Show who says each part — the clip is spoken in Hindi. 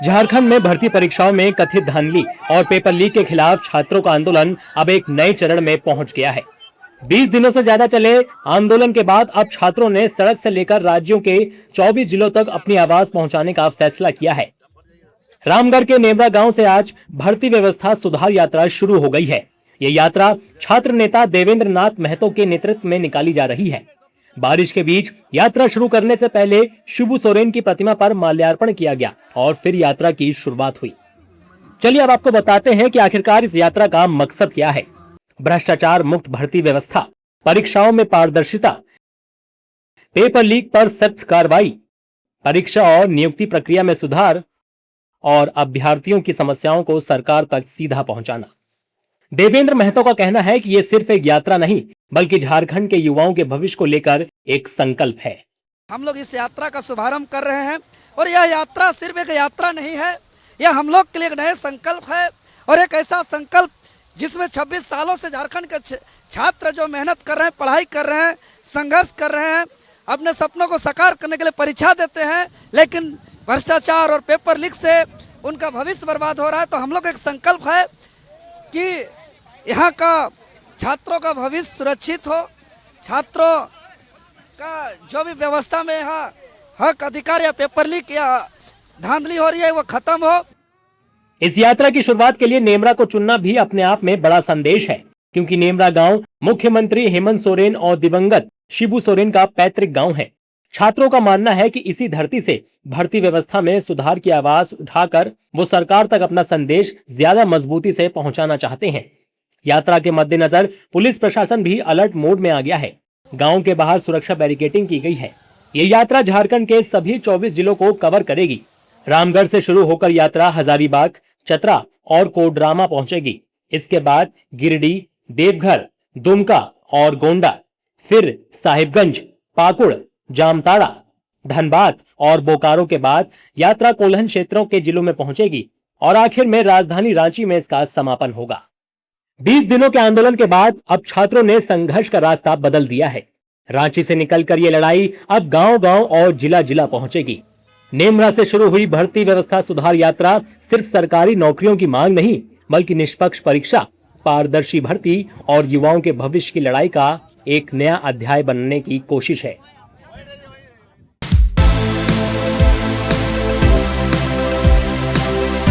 Speaker 1: झारखंड में भर्ती परीक्षाओं में कथित धांधली और पेपर लीक के खिलाफ छात्रों का आंदोलन अब एक नए चरण में पहुंच गया है। 20 दिनों से ज्यादा चले आंदोलन के बाद अब छात्रों ने सड़क से लेकर राज्यों के 24 जिलों तक अपनी आवाज पहुंचाने का फैसला किया है। रामगढ़ के नेमरा गांव से आज भर्ती व्यवस्था सुधार यात्रा शुरू हो गई है। ये यात्रा छात्र नेता देवेंद्र नाथ महतो के नेतृत्व में निकाली जा रही है। बारिश के बीच यात्रा शुरू करने से पहले शिबू सोरेन की प्रतिमा पर माल्यार्पण किया गया और फिर यात्रा की शुरुआत हुई। चलिए अब आपको बताते हैं कि आखिरकार इस यात्रा का मकसद क्या है। भ्रष्टाचार मुक्त भर्ती व्यवस्था, परीक्षाओं में पारदर्शिता, पेपर लीक पर सख्त कार्रवाई, परीक्षा और नियुक्ति प्रक्रिया में सुधार और अभ्यर्थियों की समस्याओं को सरकार तक सीधा पहुंचाना। देवेंद्र महतो का कहना है कि ये सिर्फ एक यात्रा नहीं बल्कि झारखंड के युवाओं के भविष्य को लेकर एक संकल्प है।
Speaker 2: हम लोग इस यात्रा का शुभारंभ कर रहे हैं और यह यात्रा सिर्फ एक यात्रा नहीं है, यह हम लोग के लिए एक नए संकल्प है और एक ऐसा संकल्प जिसमें 26 सालों से झारखंड के छात्र जो मेहनत कर रहे हैं, पढ़ाई कर रहे हैं, संघर्ष कर रहे हैं, अपने सपनों को साकार करने के लिए परीक्षा देते हैं, लेकिन भ्रष्टाचार और पेपर लीक से उनका भविष्य बर्बाद हो रहा है। तो हम लोग एक संकल्प है कि यहाँ का छात्रों का भविष्य सुरक्षित हो, छात्रों का जो भी व्यवस्था में यहाँ हक अधिकार या पेपर लीक या धांधली हो रही है वो खत्म हो।
Speaker 1: इस यात्रा की शुरुआत के लिए नेमरा को चुनना भी अपने आप में बड़ा संदेश है, क्योंकि नेमरा गांव मुख्यमंत्री हेमंत सोरेन और दिवंगत शिबू सोरेन का पैतृक गांव है। छात्रों का मानना है कि इसी धरती से भर्ती व्यवस्था में सुधार की आवाज उठाकर वो सरकार तक अपना संदेश ज्यादा मजबूती से पहुंचाना चाहते हैं। यात्रा के मद्देनजर पुलिस प्रशासन भी अलर्ट मोड में आ गया है। गांव के बाहर सुरक्षा बैरिकेडिंग की गई है। ये यात्रा झारखंड के सभी 24 जिलों को कवर करेगी। रामगढ़ से शुरू होकर यात्रा हजारीबाग, चतरा और कोडरमा पहुंचेगी। इसके बाद गिरिडीह, देवघर, दुमका और गोंडा, फिर साहिबगंज, पाकुड़, जामताड़ा, धनबाद और बोकारो के बाद यात्रा कोल्हन क्षेत्रों के जिलों में पहुंचेगी और आखिर में राजधानी रांची में इसका समापन होगा। 20 दिनों के आंदोलन के बाद अब छात्रों ने संघर्ष का रास्ता बदल दिया है। रांची से निकलकर ये लड़ाई अब गांव-गांव और जिला-जिला पहुंचेगी। नेमरा से शुरू हुई भर्ती व्यवस्था सुधार यात्रा सिर्फ सरकारी नौकरियों की मांग नहीं बल्कि निष्पक्ष परीक्षा, पारदर्शी भर्ती और युवाओं के भविष्य की लड़ाई का एक नया अध्याय बनने की कोशिश है।